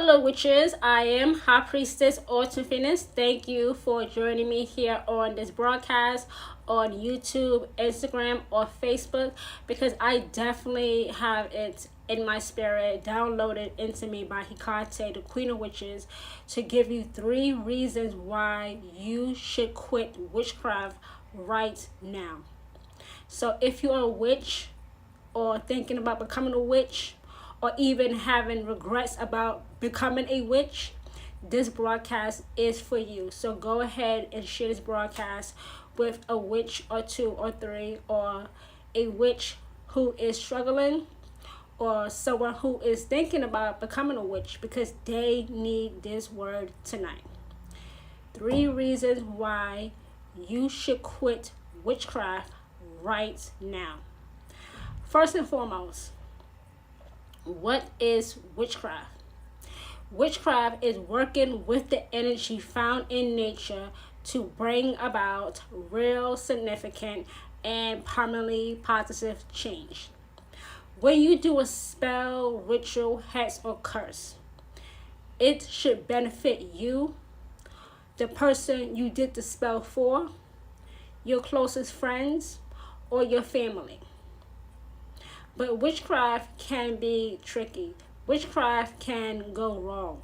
Hello, witches. I am High Priestess Autumn Fitness. Thank you for joining me here on this broadcast on YouTube, Instagram, or Facebook, because I definitely have it in my spirit downloaded into me by Hecate, the Queen of Witches, to give you 3 reasons why you should quit witchcraft right now. So if you're a witch or thinking about becoming a witch, or even having regrets about becoming a witch, this broadcast is for you. So go ahead and share this broadcast with a witch or 2 or 3, or a witch who is struggling, or someone who is thinking about becoming a witch, because they need this word tonight. 3 reasons why you should quit witchcraft right now. First and foremost, what is witchcraft? Witchcraft is working with the energy found in nature to bring about real, significant, and permanently positive change. When you do a spell, ritual, hex, or curse, it should benefit you, the person you did the spell for, your closest friends, or your family. But witchcraft can be tricky. Witchcraft can go wrong.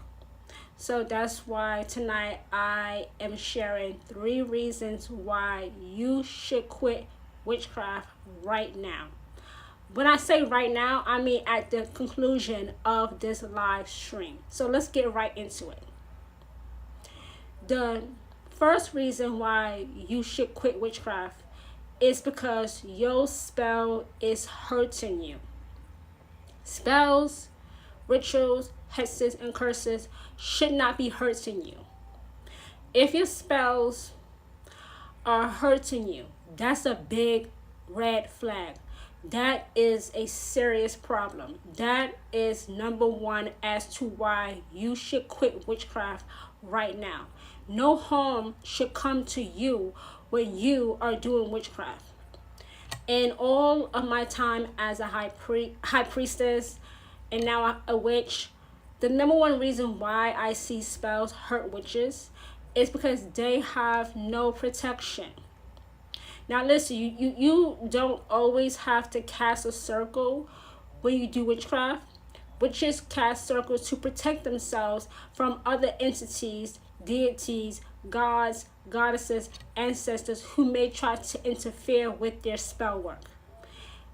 So that's why tonight I am sharing 3 reasons why you should quit witchcraft right now. When I say right now, I mean at the conclusion of this live stream. So let's get right into it. The first reason why you should quit witchcraft is because your spell is hurting you. Spells, rituals, hexes, and curses should not be hurting you. If your spells are hurting you, that's a big red flag. That is a serious problem. That is number 1 as to why you should quit witchcraft right now. No harm should come to you when you are doing witchcraft. In all of my time as a high priestess and now a witch, the number 1 reason why I see spells hurt witches is because they have no protection. Now listen, you don't always have to cast a circle when you do witchcraft. Witches cast circles to protect themselves from other entities, deities, gods, goddesses, ancestors who may try to interfere with their spell work.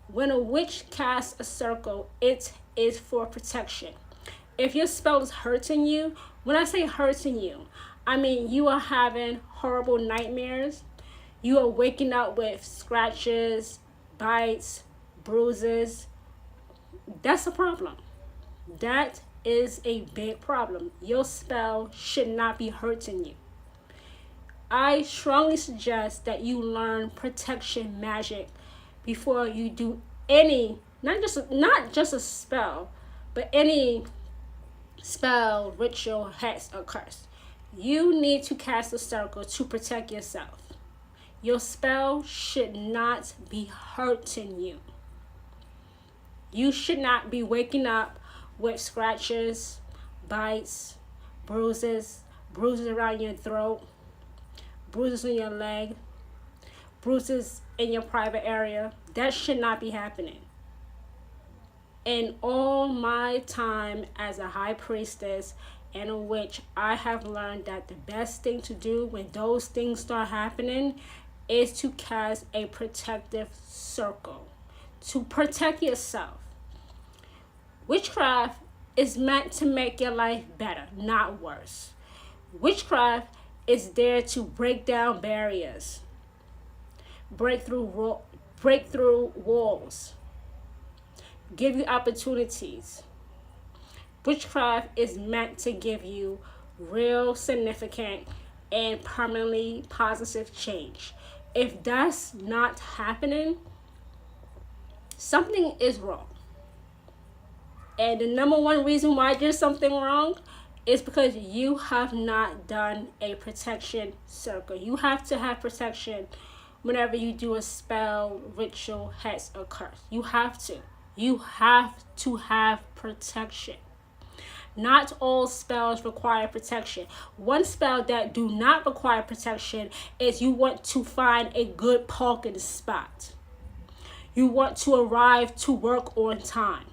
When a witch casts a circle, it is for protection. If your spell is hurting you, when I say hurting you, I mean you are having horrible nightmares. You are waking up with scratches, bites, bruises. That's a problem. That is a big problem. Your spell should not be hurting you. I strongly suggest that you learn protection magic before you do any, not just a spell, but any spell, ritual, hex, or curse. You need to cast a circle to protect yourself. Your spell should not be hurting you. You should not be waking up with scratches, bites, bruises around your throat, bruises on your leg, bruises in your private area. That should not be happening. In all my time as a high priestess and a witch, I have learned that the best thing to do when those things start happening is to cast a protective circle to protect yourself. Witchcraft is meant to make your life better, not worse. Witchcraft is there to break down barriers, break through walls, give you opportunities. Witchcraft is meant to give you real, significant, and permanently positive change. If that's not happening, something is wrong. And the number 1 reason why there's something wrong is because you have not done a protection circle. You have to have protection whenever you do a spell, ritual, hex, or curse. You have to have protection. Not all spells require protection. One spell that do not require protection is you want to find a good parking spot. You want to arrive to work on time.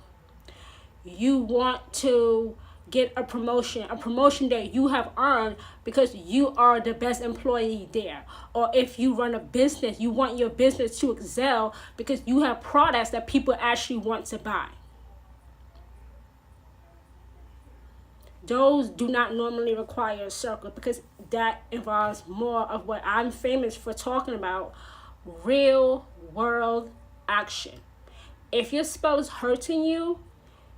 You want to get a promotion that you have earned because you are the best employee there. Or if you run a business, you want your business to excel because you have products that people actually want to buy. Those do not normally require a circle because that involves more of what I'm famous for talking about, real world action. If your spell is hurting you,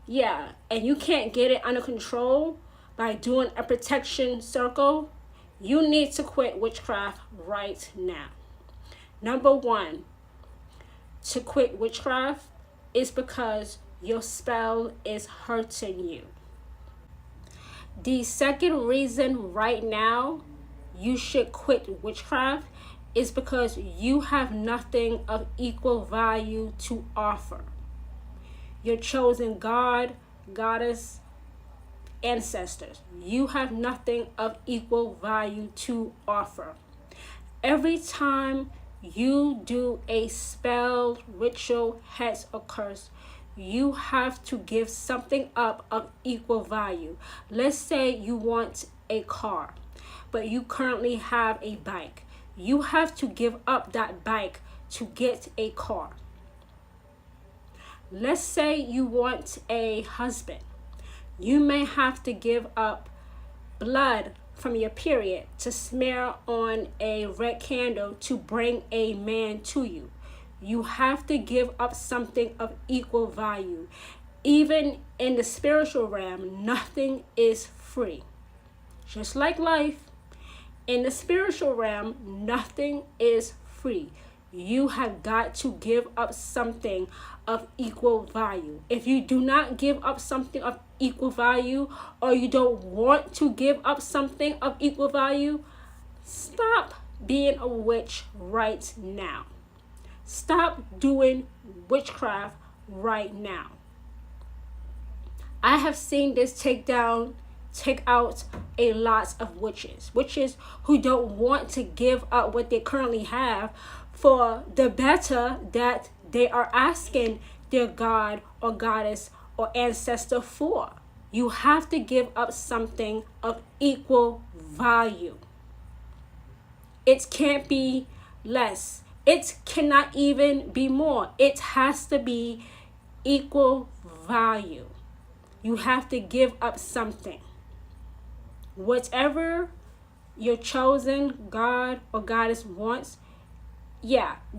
yeah, and you can't get it under control by doing a protection circle, you need to quit witchcraft right now. Number one, to quit witchcraft is because your spell is hurting you. The second reason right now you should quit witchcraft is because you have nothing of equal value to offer. Your chosen God, goddess, ancestors, you have nothing of equal value to offer. Every time you do a spell, ritual, hex, or curse, you have to give something up of equal value. Let's say you want a car, but you currently have a bike. You have to give up that bike to get a car. Let's say you want a husband. You may have to give up blood from your period to smear on a red candle to bring a man to you. You have to give up something of equal value. Even in the spiritual realm, nothing is free. Just like life, in the spiritual realm, nothing is free. You have got to give up something of equal value. If you do not give up something of equal value, or you don't want to give up something of equal value, stop being a witch right now. Stop doing witchcraft right now. I have seen this take out a lot of witches who don't want to give up what they currently have for the better that they are asking their God or goddess or ancestor for. You have to give up something of equal value. It can't be less. It cannot even be more. It has to be equal value. You have to give up something. Whatever your chosen God or goddess wants,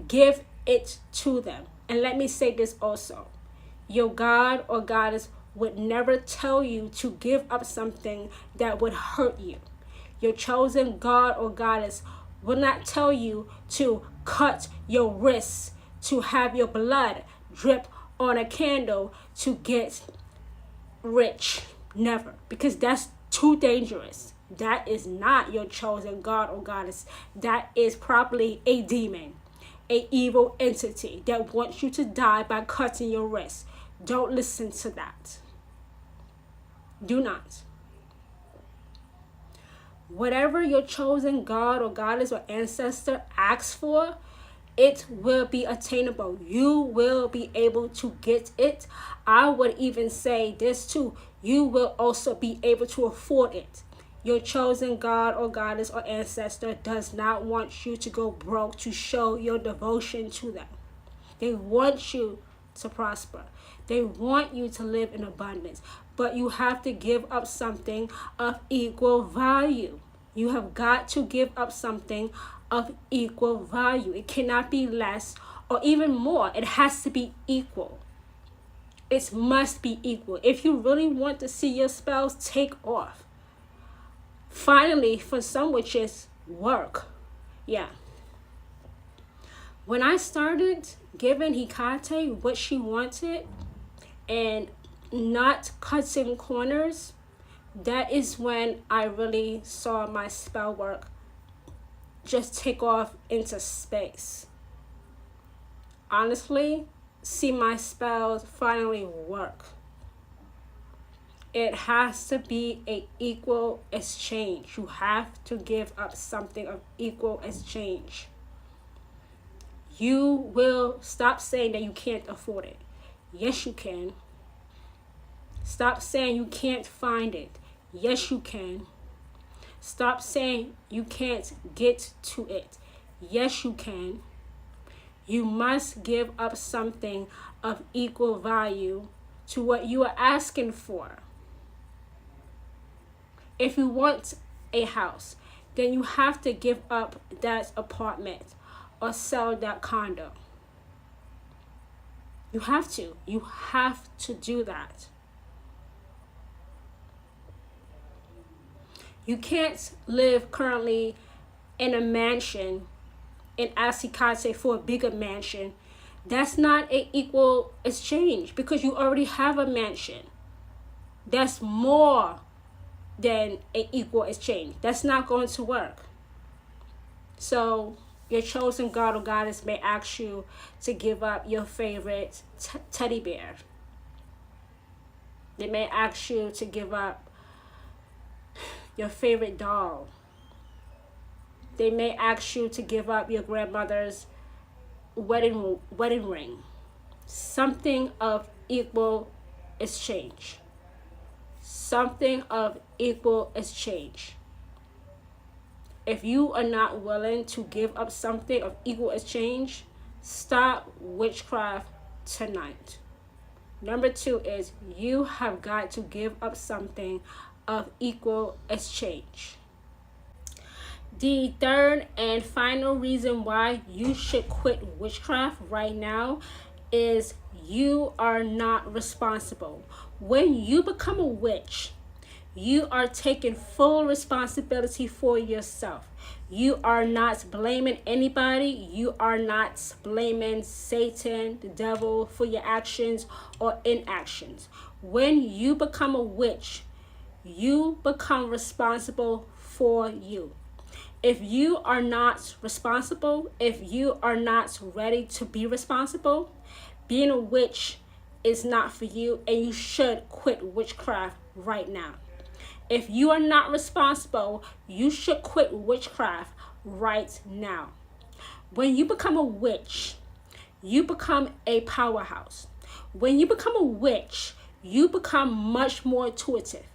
give it to them. And let me say this also. Your God or goddess would never tell you to give up something that would hurt you. Your chosen God or goddess will not tell you to cut your wrists to have your blood drip on a candle to get rich. Never. Because that's too dangerous. That is not your chosen God or goddess. That is probably a demon, an evil entity that wants you to die by cutting your wrist. Don't listen to that. Do not. Whatever your chosen God or goddess or ancestor asks for, it will be attainable. You will be able to get it. I would even say this too. You will also be able to afford it. Your chosen God or goddess or ancestor does not want you to go broke to show your devotion to them. They want you to prosper. They want you to live in abundance. But you have to give up something of equal value. You have got to give up something of equal value. It cannot be less or even more. It has to be equal. It must be equal. If you really want to see your spells take off, finally, for some witches, work. When I started giving Hecate what she wanted and not cutting corners, that is when I really saw my spell work just take off into space. Honestly, see my spells finally work. It has to be a equal exchange. You have to give up something of equal exchange. You will stop saying that you can't afford it. Yes, you can. Stop saying you can't find it. Yes, you can. Stop saying you can't get to it. Yes, you can. You must give up something of equal value to what you are asking for. If you want a house, then you have to give up that apartment or sell that condo. You have to. You have to do that. You can't live currently in a mansion and ask Hecate for a bigger mansion. That's not an equal exchange because you already have a mansion. That's more than an equal exchange. That's not going to work. So your chosen god or goddess may ask you to give up your favorite teddy bear. They may ask you to give up your favorite doll. They may ask you to give up your grandmother's wedding ring. Something of equal exchange. Something of equal exchange. If you are not willing to give up something of equal exchange, stop witchcraft tonight. Number 2 is you have got to give up something of equal exchange. The third and final reason why you should quit witchcraft right now is you are not responsible. When you become a witch, you are taking full responsibility for yourself. You are not blaming anybody. You are not blaming Satan, the devil, for your actions or inactions. When you become a witch, you become responsible for you. If you are not responsible, if you are not ready to be responsible, being a witch is not for you, and you should quit witchcraft right now. If you are not responsible, you should quit witchcraft right now. When you become a witch, you become a powerhouse. When you become a witch, you become much more intuitive.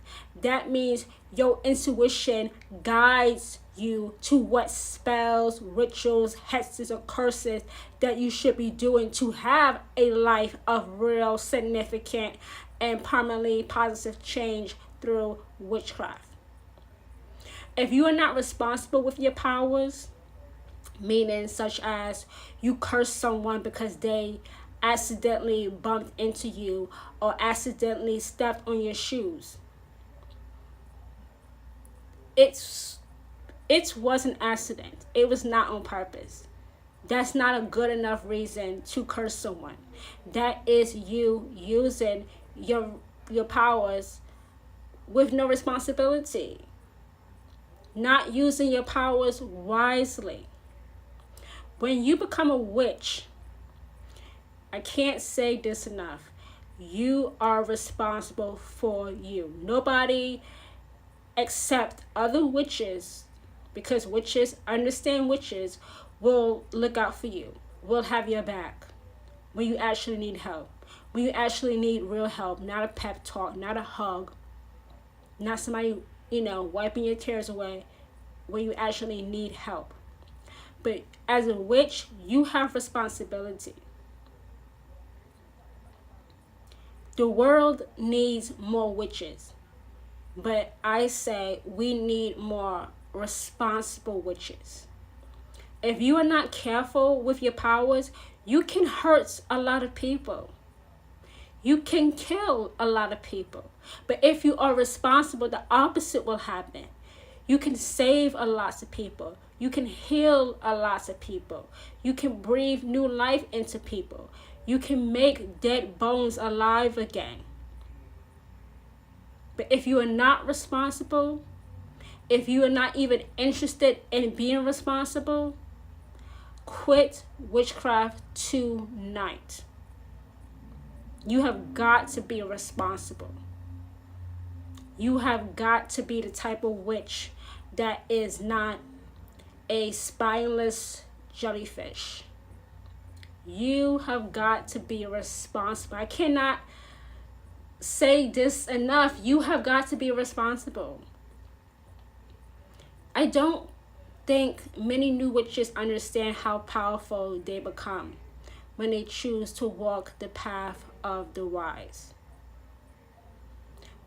That means your intuition guides you to what spells, rituals, hexes, or curses that you should be doing to have a life of real, significant, and permanently positive change through witchcraft. If you are not responsible with your powers, meaning such as you curse someone because they accidentally bumped into you or accidentally stepped on your shoes, it was an accident. It was not on purpose. That's not a good enough reason to curse someone. That is you using your powers with no responsibility. Not using your powers wisely. When you become a witch, I can't say this enough. You are responsible for you. Nobody except other witches, because witches, understand witches, will look out for you, will have your back when you actually need help. When you actually need real help, not a pep talk, not a hug, not somebody, wiping your tears away, when you actually need help. But as a witch, you have responsibility. The world needs more witches, but I say we need more responsible witches. If you are not careful with your powers, you can hurt a lot of people. You can kill a lot of people. But if you are responsible, the opposite will happen. You can save a lot of people. You can heal a lot of people. You can breathe new life into people. You can make dead bones alive again. But if you are not responsible, if you are not even interested in being responsible, quit witchcraft tonight. You have got to be responsible. You have got to be the type of witch that is not a spineless jellyfish. You have got to be responsible. I cannot say this enough. You have got to be responsible. I don't think many new witches understand how powerful they become when they choose to walk the path of the wise.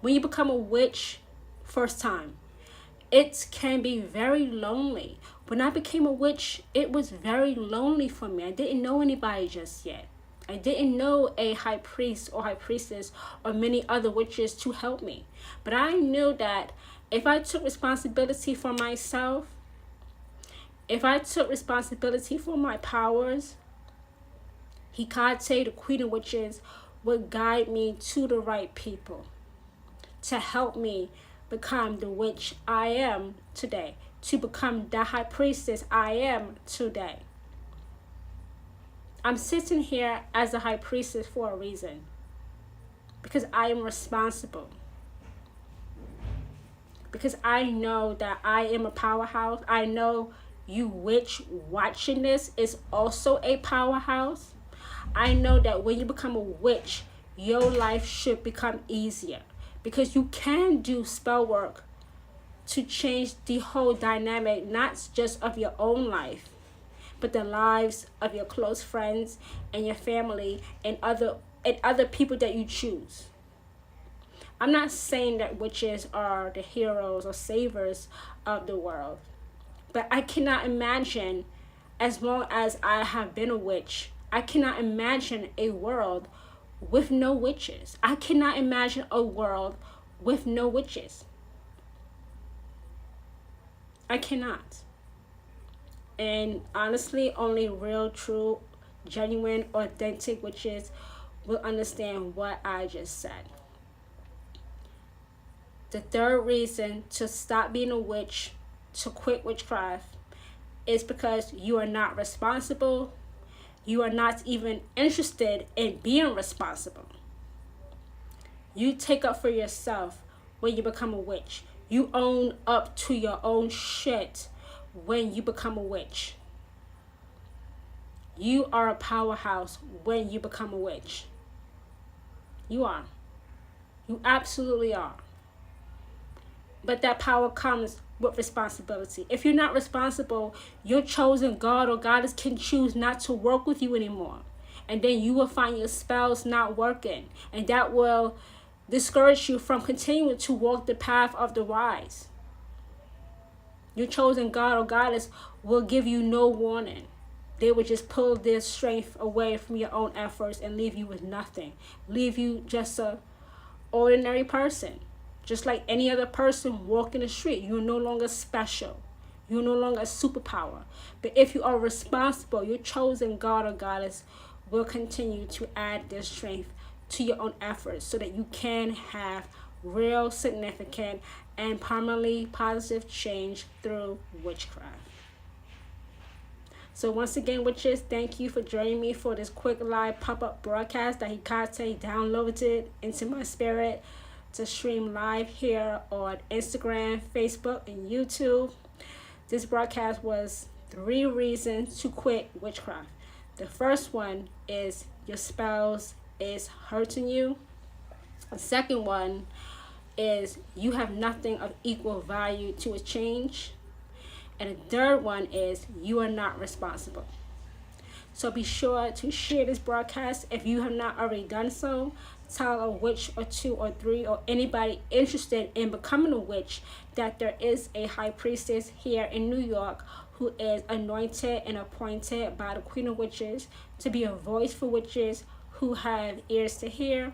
When you become a witch first time, it can be very lonely. When I became a witch, it was very lonely for me. I didn't know anybody just yet. I didn't know a high priest or high priestess or many other witches to help me. But I knew that if I took responsibility for myself, if I took responsibility for my powers, Hecate, the queen of witches, would guide me to the right people to help me become the witch I am today, to become the high priestess I am today. I'm sitting here as a high priestess for a reason, because I am responsible. Because I know that I am a powerhouse. I know you witch watching this is also a powerhouse. I know that when you become a witch, your life should become easier, because you can do spell work to change the whole dynamic, not just of your own life, but the lives of your close friends and your family and other people that you choose. I'm not saying that witches are the heroes or savers of the world, but I cannot imagine, as long as I have been a witch, I cannot imagine a world with no witches. I cannot imagine a world with no witches. I cannot. And honestly, only real, true, genuine, authentic witches will understand what I just said. The third reason to stop being a witch, to quit witchcraft, is because you are not responsible. You are not even interested in being responsible. You take up for yourself when you become a witch. You own up to your own shit when you become a witch. You are a powerhouse when you become a witch. You are. You absolutely are. But that power comes with responsibility. If you're not responsible, your chosen God or goddess can choose not to work with you anymore. And then you will find your spells not working. And that will discourage you from continuing to walk the path of the wise. Your chosen God or goddess will give you no warning. They will just pull their strength away from your own efforts and leave you with nothing. Leave you just a ordinary person. Just like any other person walking the street. You're no longer special. You're no longer a superpower. But if you are responsible, your chosen God or goddess will continue to add their strength to your own efforts so that you can have real, significant, and permanently positive change through witchcraft. So once again, witches, thank you for joining me for this quick live pop-up broadcast that Hecate downloaded into my spirit to stream live here on Instagram, Facebook, and YouTube. This broadcast was 3 reasons to quit witchcraft. The first one is your spells is hurting you. The second one is you have nothing of equal value to a change. And the third one is you are not responsible. So be sure to share this broadcast if you have not already done so. Tell a witch or 2 or 3 or anybody interested in becoming a witch that there is a high priestess here in New York who is anointed and appointed by the Queen of Witches to be a voice for witches who have ears to hear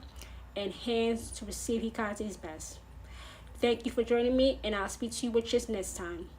and hands to receive Hecate's best. Thank you for joining me, and I'll speak to you witches next time.